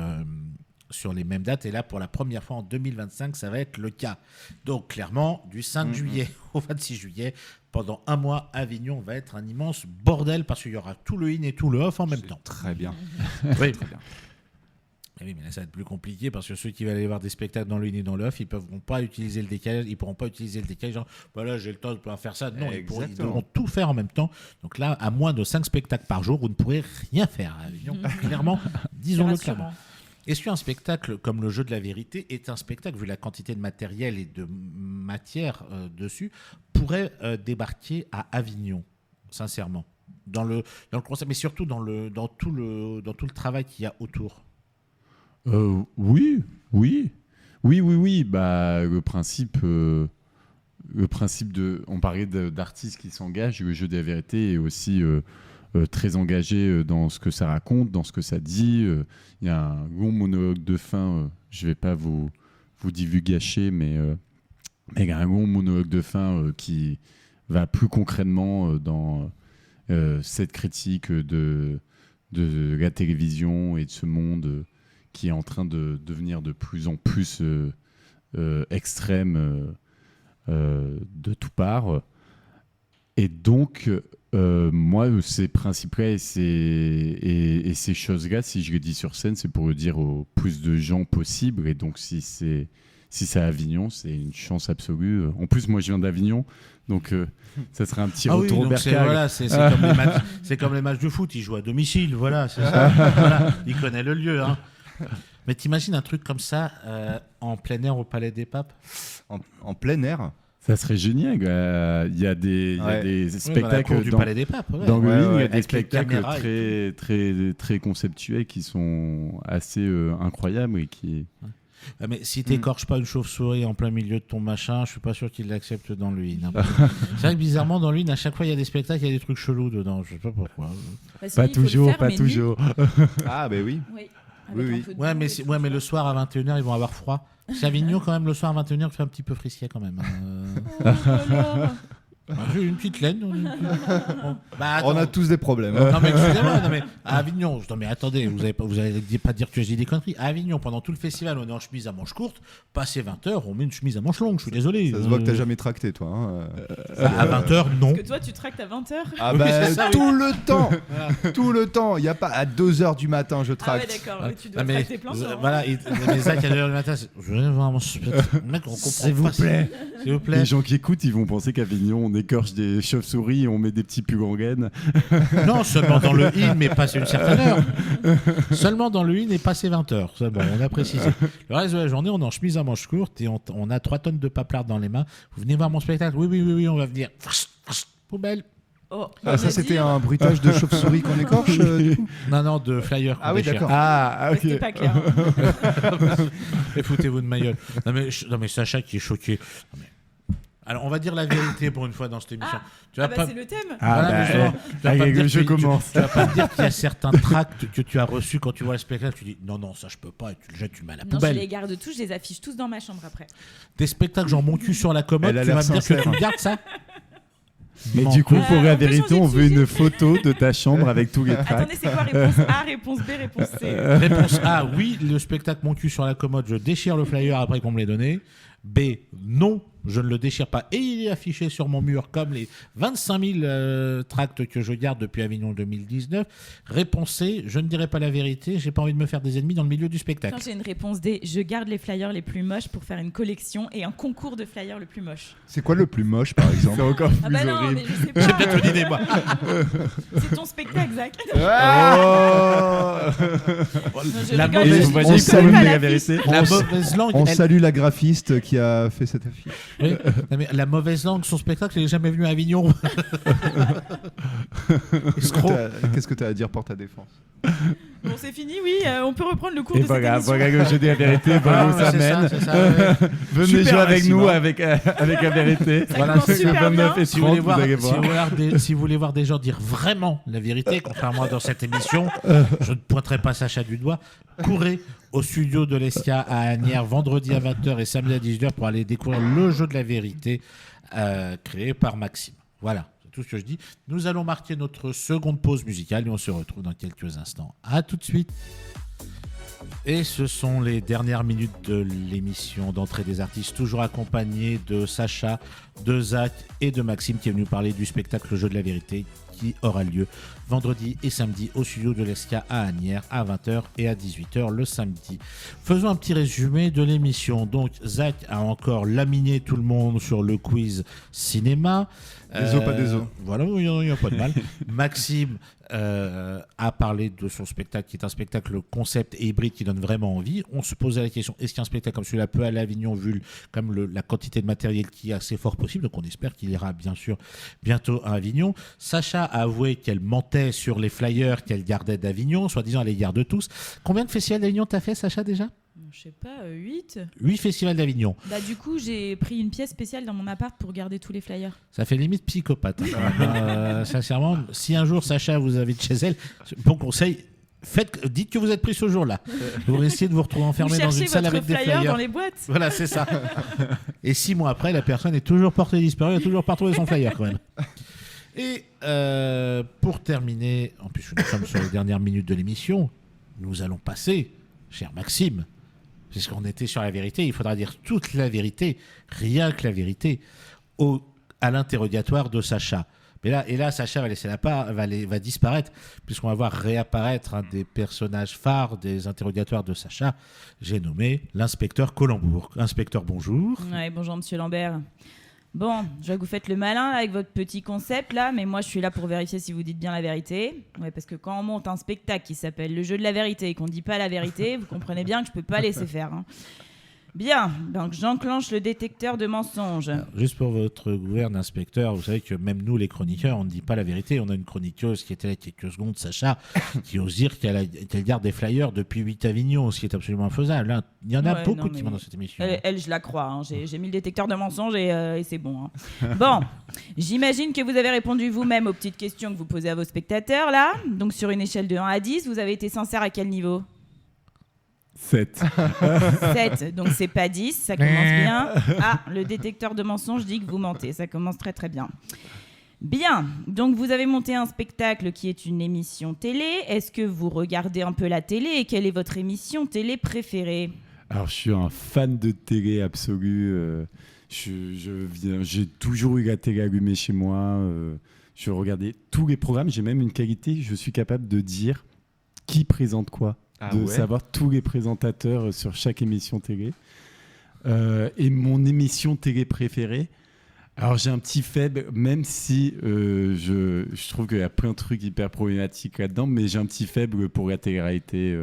sur les mêmes dates. Et là, pour la première fois en 2025, ça va être le cas. Donc, clairement, du 5 juillet au 26 juillet, pendant un mois, Avignon va être un immense bordel parce qu'il y aura tout le in et tout le off en même temps. Très bien. Oui. Très bien. Oui, mais là, ça va être plus compliqué parce que ceux qui veulent aller voir des spectacles dans le in et dans le off, ils ne pourront pas utiliser le décalage. Ils pourront pas utiliser le décalage. Genre, voilà, j'ai le temps de pouvoir faire ça. Non, ils devront tout faire en même temps. Donc là, à moins de 5 spectacles par jour, vous ne pourrez rien faire à Avignon. Clairement, disons-le clairement. Est-ce qu'un spectacle comme le Jeu de la Vérité est un spectacle, vu la quantité de matériel et de matière dessus, pourrait débarquer à Avignon, sincèrement, dans le concept, mais surtout dans tout le travail qu'il y a autour? Oui. Bah, le principe on parlait d'artistes qui s'engagent. Le Jeu de la Vérité est aussi très engagé dans ce que ça raconte, dans ce que ça dit. Il y a un long monologue de fin. Je vais pas vous divulgacher, mais il y a un long monologue de fin qui va plus concrètement dans cette critique de la télévision et de ce monde qui est en train de devenir de plus en plus extrême de toutes parts. Et donc, moi, ces principes-là et ces choses-là, si je les dis sur scène, c'est pour le dire au plus de gens possible. Et donc, si si c'est à Avignon, c'est une chance absolue. En plus, moi, je viens d'Avignon, donc ça serait un petit retour au donc bercail. voilà, c'est comme les matchs de foot, il joue à domicile, voilà, c'est ça. Voilà, il connaît le lieu. Hein. Mais t'imagines un truc comme ça en plein air au Palais des Papes? En plein air. Ça serait génial. Il y a des spectacles du Palais des Papes. Ouais. d'Angoulême, il y a des Avec les spectacles caméras très conceptuels qui sont assez incroyables et qui. Ah, mais si t'écorches pas une chauve-souris en plein milieu de ton machin, je suis pas sûr qu'il l'accepte dans le Hin. C'est vrai que bizarrement, dans le Hin, à chaque fois, il y a des spectacles, il y a des trucs chelous dedans. Je sais pas pourquoi. Pas toujours, pas toujours. Ah, ben oui. Oui. Oui. Ouais, mais le soir à 21h, ils vont avoir froid. C'est Avignon, quand même, le soir à 21h, tu fais un petit peu frisquet quand même. J'ai une petite laine. Bon, bah, On a tous des problèmes. Hein. Non mais excusez-moi, non mais à Avignon, non mais attendez, vous allez pas dire que j'ai des conneries. À Avignon, pendant tout le festival, on est en chemise à manches courtes. Passé 20h, on met une chemise à manches longues. Je suis désolé. Ça se voit que t'as jamais tracté, toi. Hein. À 20h, non. Parce que toi, tu tractes à 20h. Ah Oui, bah, c'est ça, oui. tout le temps. Tout le temps. Il y a pas à 2h du matin, je Ah ouais, tracte. d'accord. Mais tu dois Ah, mais, tracter plein de gens. voilà, mais Zach à 2h du matin, je vais voir mon mec, on comprend S'il pas. vous plaît. S'il vous plaît. Les gens qui écoutent, ils vont penser qu'Avignon, on écorche des chauves-souris et on met des petits pugs en gaine. Non, seulement dans le Hin, mais passé une certaine heure. Seulement dans le Hin et passé 20h. C'est bon, on a précisé. Le reste de la journée, on est en chemise à manches courtes et on a 3 tonnes de paplards dans les mains. Vous venez voir mon spectacle? Oui, on va venir. Poubelle. Oh, Ah, ça, c'était un bruitage de chauve-souris qu'on écorche du coup Non, de flyers. Ah oui, qu'on déchire. d'accord. Ah, ok. C'était pas clair. Et foutez-vous de ma gueule. Non mais Sacha qui est choqué. Non, mais- Alors on va dire la vérité pour une fois dans cette émission. Tu vas Ah bah pas. c'est le thème. Ah, Voilà, bah, justement, tu vas pas me dire je que- commence. Tu vas pas me dire qu'il y a certains tracts que tu as reçus quand tu vois le spectacle. Tu dis non, ça je peux pas. Et tu le jettes, tu le mets à la Non, je poubelle. les garde tous, je les affiche tous dans ma chambre après. Des spectacles genre mon cul sur la commode, Elle a tu l'air vas me dire que sincère. tu me gardes ça? Mais Non. du coup, pour la on peut vérité, changer on de veut sujet une photo de ta chambre avec tous les tracts. Attendez, c'est quoi réponse A, réponse B, réponse C? Réponse A, oui, le spectacle mon cul sur la commode, je déchire le flyer après qu'on me l'ait donné. B, non, je ne le déchire pas. Et il est affiché sur mon mur comme les 25 000 tracts que je garde depuis Avignon 2019. Réponse C, je ne dirai pas la vérité, j'ai pas envie de me faire des ennemis dans le milieu du spectacle. Quand j'ai une réponse D, je garde les flyers les plus moches pour faire une collection et un concours de flyers le plus moche. C'est quoi le plus moche, par exemple C'est encore Ah plus bah non, horrible. mais je sais J'ai pas. peut-être une idée, moi. C'est ton spectacle, Zach. Oh Non, je La rigole, mauvaise- je- Vous voyez je que colle vous pas me la la vérité. La mauvaise langue, On elle- salue la graphiste qui a fait cette affiche. Oui. Non, mais la mauvaise langue, son spectacle, il n'est jamais venu à Avignon. Escroc. Qu'est-ce que tu as à dire pour ta défense? Bon, c'est fini, oui. On peut reprendre le cours Et de cette voilà, émission. voilà que je dis la vérité. Ah, Voilà où ouais, ça c'est mène. c'est ça, ouais. Venez Super, jouer avec Maxime, nous hein. avec la vérité. Ça Voilà, commence c'est super 29 bien. et Si vous, voulez 30, voir, vous allez si voir. vous voulez si vous voulez voir des gens dire vraiment la vérité, contrairement à dans cette émission, je ne pointerai pas Sacha du doigt. Courez au studio de l'Esca à Asnières vendredi à 20h et samedi à 18h pour aller découvrir le jeu de la vérité créé par Maxime. Voilà, c'est tout ce que je dis. Nous allons marquer notre seconde pause musicale et on se retrouve dans quelques instants. À tout de suite. Et ce sont les dernières minutes de l'émission d'entrée des artistes, toujours accompagné de Sacha, de Zach et de Maxime qui est venu parler du spectacle Le Jeu de la Vérité qui aura lieu vendredi et samedi au studio de l'Esca à Asnières à 20h et à 18h le samedi. Faisons un petit résumé de l'émission. Donc Zach a encore laminé tout le monde sur le quiz cinéma. Des os, pas des os. Voilà, il n'y a pas de mal. Maxime a parlé de son spectacle qui est un spectacle concept et hybride qui donne vraiment envie. On se posait la question, est-ce qu'un spectacle comme celui-là peut aller à Avignon vu la quantité de matériel qui est assez fort possible. Donc on espère qu'il ira bien sûr bientôt à Avignon. Sacha a avoué qu'elle mentait sur les flyers qu'elle gardait d'Avignon, soi-disant elle les garde tous. Combien de festivals d'Avignon t'as fait, Sacha, déjà? Je sais pas, 8. 8 festivals d'Avignon. Bah du coup, j'ai pris une pièce spéciale dans mon appart pour garder tous les flyers. Ça fait limite psychopathe. Sincèrement, si un jour Sacha vous invite chez elle, bon conseil, dites que vous êtes pris ce jour-là. Vous risquez de vous retrouver enfermé Vous dans cherchez une salle votre avec des flyer flyers. dans les boîtes. Voilà, c'est ça. Et 6 mois après, la personne est toujours portée disparue, elle n'a toujours pas retrouvé son flyer quand même. Et pour terminer, en plus nous sommes sur les dernières minutes de l'émission, nous allons passer, cher Maxime, puisqu'on était sur la vérité, il faudra dire toute la vérité, rien que la vérité, à l'interrogatoire de Sacha. Et là, Sacha va laisser la part, va disparaître, puisqu'on va voir réapparaître un des personnages phares des interrogatoires de Sacha. J'ai nommé l'inspecteur Collembourg. Inspecteur, bonjour. Ouais, bonjour Monsieur Lambert. Bon, je vois que vous faites le malin là, avec votre petit concept là, mais moi je suis là pour vérifier si vous dites bien la vérité. Ouais, parce que quand on monte un spectacle qui s'appelle Le jeu de la vérité et qu'on dit pas la vérité, vous comprenez bien que je peux pas laisser faire. Hein. Bien, donc j'enclenche le détecteur de mensonges. Alors, juste pour votre gouverne, inspecteur, vous savez que même nous, les chroniqueurs, on ne dit pas la vérité. On a une chroniqueuse qui était là il y a quelques secondes, Sacha, qui ose dire qu'elle garde des flyers depuis 8 Avignon, ce qui est absolument infaisable. Hein. Il y en a beaucoup qui vont dans cette émission. Elle, je la crois. Hein. J'ai mis le détecteur de mensonges et c'est bon. Hein. Bon, j'imagine que vous avez répondu vous-même aux petites questions que vous posez à vos spectateurs, là. Donc, sur une échelle de 1 à 10, vous avez été sincère à quel niveau ? 7. 7, donc c'est pas 10, ça commence bien. Ah, le détecteur de mensonges dit que vous mentez, ça commence très très bien. Bien, donc vous avez monté un spectacle qui est une émission télé. Est-ce que vous regardez un peu la télé et quelle est votre émission télé préférée ? Alors, je suis un fan de télé absolu. J'ai toujours eu la télé allumée chez moi. Je regardais tous les programmes. J'ai même une qualité, je suis capable de dire qui présente quoi. Savoir tous les présentateurs sur chaque émission télé. Et mon émission télé préférée, alors j'ai un petit faible, même si je trouve qu'il y a plein de trucs hyper problématiques là-dedans, mais j'ai un petit faible pour la télé-réalité.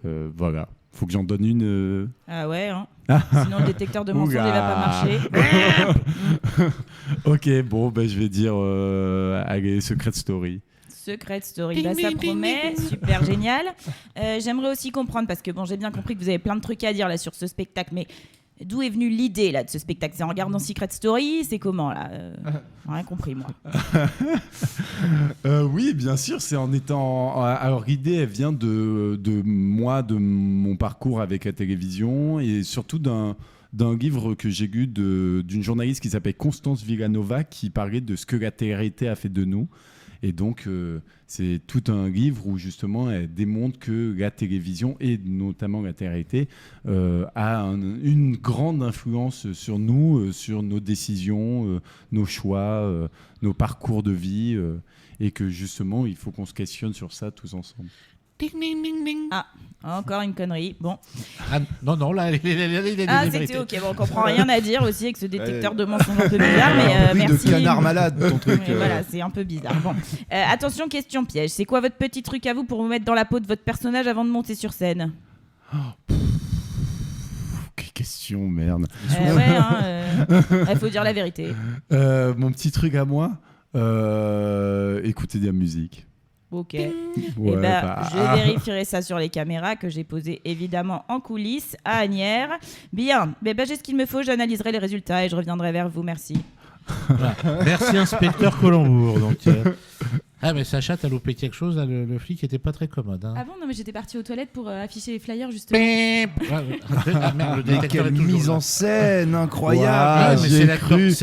Voilà. Faut que j'en donne une. Ah ouais, hein. Sinon le détecteur de mensonges il va pas marcher. Ok, bon, je vais dire allez, Secret Story. Secret Story, ça promet, super génial. J'aimerais aussi comprendre, parce que bon, j'ai bien compris que vous avez plein de trucs à dire là sur ce spectacle, mais d'où est venue l'idée là de ce spectacle ? C'est en regardant Secret Story ? C'est comment là ? Rien compris moi. Oui, bien sûr, c'est en étant. Alors l'idée, elle vient de moi, de mon parcours avec la télévision et surtout d'un livre que j'ai lu d'une journaliste qui s'appelle Constance Villanova qui parlait de ce que la télé-réalité a fait de nous. Et donc, c'est tout un livre où justement elle démontre que la télévision et notamment la télé-réalité a une grande influence sur nous, sur nos décisions, nos choix, nos parcours de vie et que justement, il faut qu'on se questionne sur ça tous ensemble. Ah, encore une connerie. Bon. Ah, non, là, Ah, c'était ok. Bon, on comprend rien à dire aussi avec ce détecteur de mensonges un peu bizarre, mais merci. De canard malade, ton truc. Voilà, c'est un peu bizarre. Bon, attention, question piège. C'est quoi votre petit truc à vous pour vous mettre dans la peau de votre personnage avant de monter sur scène ? Quelle question, merde. Il faut dire la vérité. Mon petit truc à moi, écouter de la musique. Ok. Ouais, je vérifierai ça sur les caméras que j'ai posées évidemment en coulisses à Asnières. Bien. J'ai ce qu'il me faut. J'analyserai les résultats et je reviendrai vers vous. Merci. Voilà. Merci, inspecteur Collembourg. Donc, Ah, mais Sacha, t'as loupé quelque chose, là, le flic était pas très commode. Hein. Ah bon, non, mais j'étais partie aux toilettes pour afficher les flyers, justement. Ah, merde, Mais quelle mise en scène incroyable. Ah, mais c'est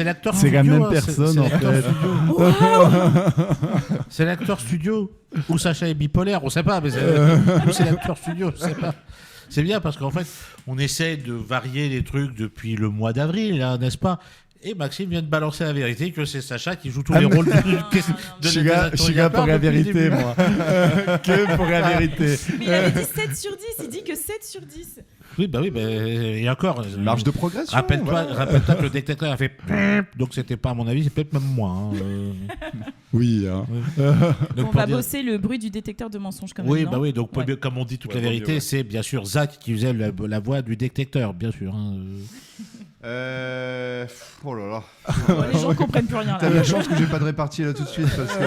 l'acteur studio. C'est la même personne, en fait. C'est l'acteur studio. Ou Sacha est bipolaire, on sait pas, mais c'est l'acteur studio, je sais pas. C'est bien parce qu'en fait, on essaie de varier les trucs depuis le mois d'avril, là, n'est-ce pas ? Et Maxime vient de balancer la vérité que c'est Sacha qui joue tous les rôles Je suis là pour la vérité, moi. Que pour la vérité. Mais il avait dit 7 sur 10, il dit que 7 sur 10. Oui, et encore. Marge de progression. Rappelle-toi que le détecteur a fait donc c'était pas à mon avis, c'est peut-être même moi. Hein, Oui. Hein. On va bosser le bruit du détecteur de mensonges quand même. Oui, non donc comme on dit toute la vérité, c'est bien sûr Zach qui faisait la voix du détecteur, bien sûr. Hein. Oh là là. Les gens comprennent plus rien là. T'as de la chance que j'ai pas de répartie là tout de suite parce que.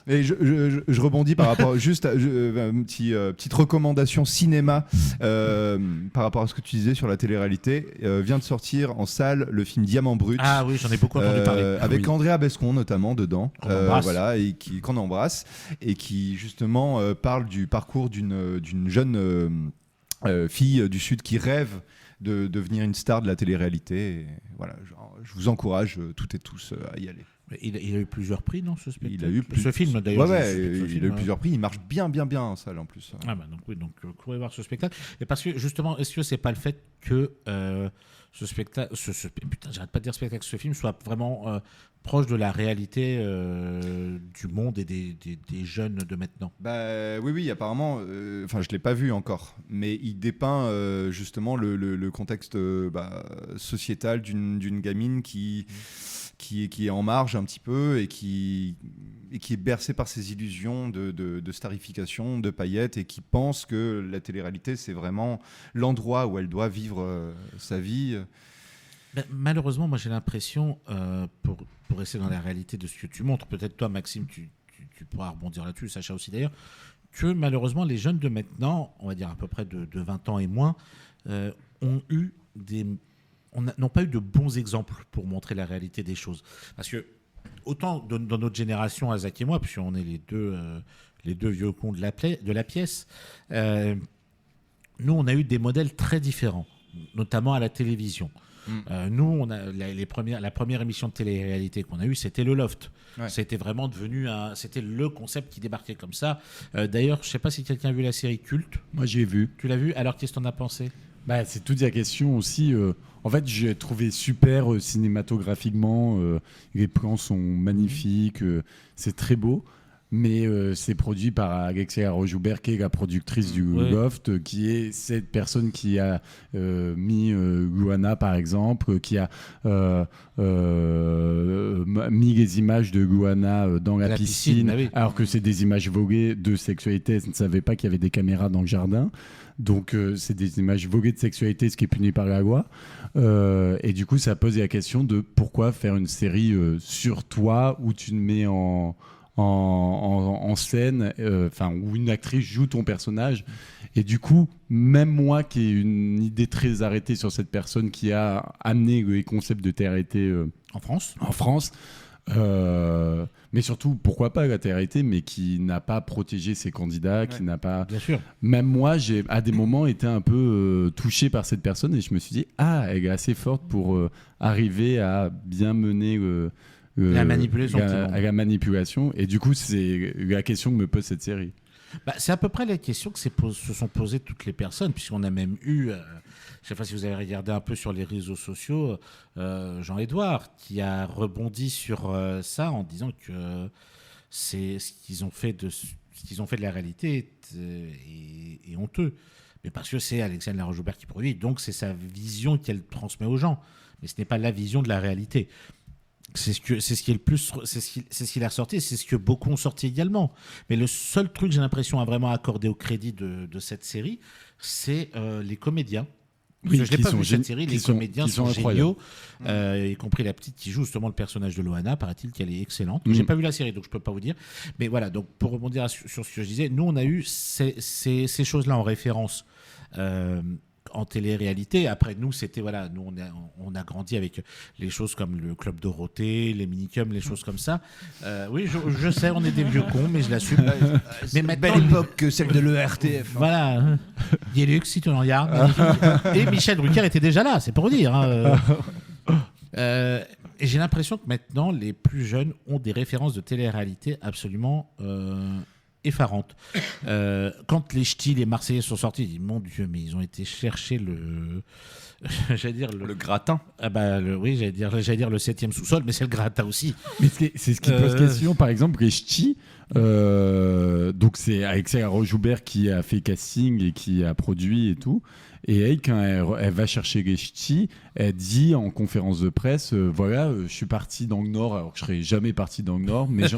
Et je rebondis par rapport juste à une petite recommandation cinéma par rapport à ce que tu disais sur la télé-réalité. Vient de sortir en salle le film Diamant Brut. Ah oui, j'en ai beaucoup entendu parler. Avec Andrea Bescon notamment dedans. Voilà, et qu'on embrasse et qui justement parle du parcours d'une jeune fille du Sud qui rêve de devenir une star de la télé-réalité. Et voilà, je vous encourage toutes et tous à y aller. Il a eu plusieurs prix, non, ce spectacle? Il a eu ce film, d'ailleurs. Il a eu plusieurs prix. Il marche bien en salle, en plus. Ah bah donc oui, donc courez voir ce spectacle. Et parce que justement, est-ce que c'est pas le fait que ce spectacle, putain, j'arrête pas de dire spectacle, ce film soit vraiment proche de la réalité du monde et des jeunes de maintenant? Bah oui, apparemment. Enfin, je l'ai pas vu encore, mais il dépeint justement le contexte sociétal d'une gamine qui est en marge un petit peu et qui est bercée par ses illusions de starification, de paillettes, et qui pense que la télé-réalité, c'est vraiment l'endroit où elle doit vivre sa vie. Ben, malheureusement, moi j'ai l'impression, pour rester dans la réalité de ce que tu montres, peut-être toi Maxime, tu pourras rebondir là-dessus, Sacha aussi d'ailleurs, que malheureusement les jeunes de maintenant, on va dire à peu près de 20 ans et moins, n'ont pas eu de bons exemples pour montrer la réalité des choses. Parce que, autant dans notre génération, Azak et moi, puisqu'on est les deux vieux cons de la pièce, nous, on a eu des modèles très différents, notamment à la télévision. Nous, la première émission de télé-réalité qu'on a eue, c'était le Loft. Ouais. C'était vraiment devenu c'était le concept qui débarquait comme ça. D'ailleurs, je ne sais pas si quelqu'un a vu la série Culte. Moi, j'ai vu. Tu l'as vu? Alors, qu'est-ce que t'en as pensé? C'est toute la question aussi. En fait, j'ai trouvé super cinématographiquement. Les plans sont magnifiques. C'est très beau. Mais c'est produit par Alexia Rojoubert, qui est la productrice du Loft, qui est cette personne qui a mis Luana, par exemple, qui a mis les images de Luana dans la piscine, oui. Alors que c'est des images voguées de sexualité. Elle ne savait pas qu'il y avait des caméras dans le jardin. Donc, c'est des images voguées de sexualité, ce qui est puni par la loi. Et du coup, ça pose la question de pourquoi faire une série sur toi où tu te mets en scène, où une actrice joue ton personnage. Et du coup, même moi qui ai une idée très arrêtée sur cette personne qui a amené les concepts de TRT en France, mais surtout, pourquoi pas la TRT, mais qui n'a pas protégé ses candidats, qui n'a pas... Bien sûr. Même moi, j'ai à des moments été un peu touché par cette personne, et je me suis dit, elle est assez forte pour arriver à bien mener... la manipulation. Et du coup, c'est la question que me pose cette série. C'est à peu près la question que se sont posées toutes les personnes, puisqu'on a même eu, je ne sais pas si vous avez regardé un peu sur les réseaux sociaux, Jean-Édouard, qui a rebondi sur ça en disant que c'est ce qu'ils ont fait de la réalité est honteux. Mais parce que c'est Alexandre Laroche-Joubert qui produit, donc c'est sa vision qu'elle transmet aux gens. Mais ce n'est pas la vision de la réalité. C'est ce qui est le plus, c'est ce qu'il a ressorti, c'est ce que beaucoup ont sorti également. Mais le seul truc, j'ai l'impression, à vraiment accorder au crédit de cette série, c'est les comédiens. Oui, je n'ai pas vu cette série, les comédiens sont géniaux, y compris la petite qui joue justement le personnage de Loana, paraît-il qu'elle est excellente. J'ai pas vu la série, donc je peux pas vous dire. Mais voilà, donc pour rebondir sur ce que je disais, nous on a eu ces choses-là en référence. En télé-réalité. Après, nous, c'était nous, on a grandi avec les choses comme le Club Dorothée, les Minicums, les choses comme ça. Oui, je sais, on est des vieux cons, mais je l'assume. Mais maintenant, belle époque que celle de l'ERTF. Voilà. Dielux, si tu en regardes. Et Michel Drucker était déjà là, c'est pour dire. Et j'ai l'impression que maintenant, les plus jeunes ont des références de télé-réalité absolument effarante. Quand les Ch'tis, les Marseillais sont sortis, ils disent, mon Dieu, mais ils ont été chercher le gratin. Oui, j'allais dire le 7e sous-sol, mais c'est le gratin aussi. Mais c'est ce qui pose question. Par exemple, les Ch'tis, donc c'est Alexia Rojoubert qui a fait casting et qui a produit et tout. Et elle, quand elle va chercher les Ch'tis, elle dit en conférence de presse, je suis parti dans le Nord, alors que je serais jamais parti dans le Nord, mais j'en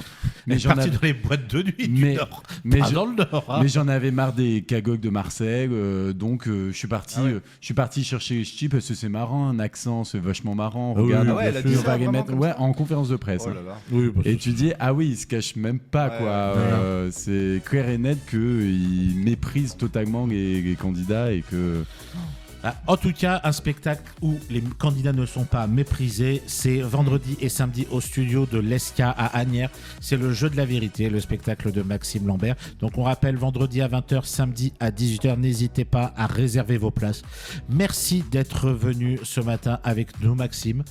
parti dans les boîtes de nuit du Nord, pas dans le Nord. Hein. Mais j'en avais marre des cagogues de Marseille, donc je suis parti chercher les Ch'tis parce que c'est marrant, un accent, c'est vachement marrant. Regarde, on va les mettre en conférence de presse. Oh là là. Oui, et tu dis, ils se cachent même pas, quoi. C'est clair et net qu'ils méprisent totalement les candidats et que... En tout cas, un spectacle où les candidats ne sont pas méprisés, c'est vendredi et samedi au studio de l'ESCA à Asnières. C'est le jeu de la vérité, le spectacle de Maxime Lambert. Donc on rappelle, vendredi à 20h, samedi à 18h. N'hésitez pas à réserver vos places. Merci d'être venu ce matin avec nous, Maxime.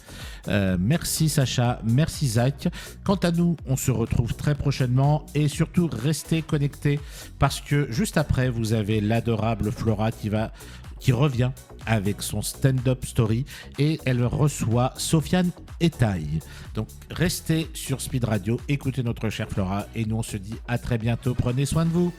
Merci Sacha, merci Zach. Quant à nous, on se retrouve très prochainement et surtout restez connectés parce que juste après, vous avez l'adorable Flora qui revient avec son stand-up story et elle reçoit Sofiane Etaille. Donc restez sur Speed Radio, écoutez notre chère Flora et nous on se dit à très bientôt. Prenez soin de vous.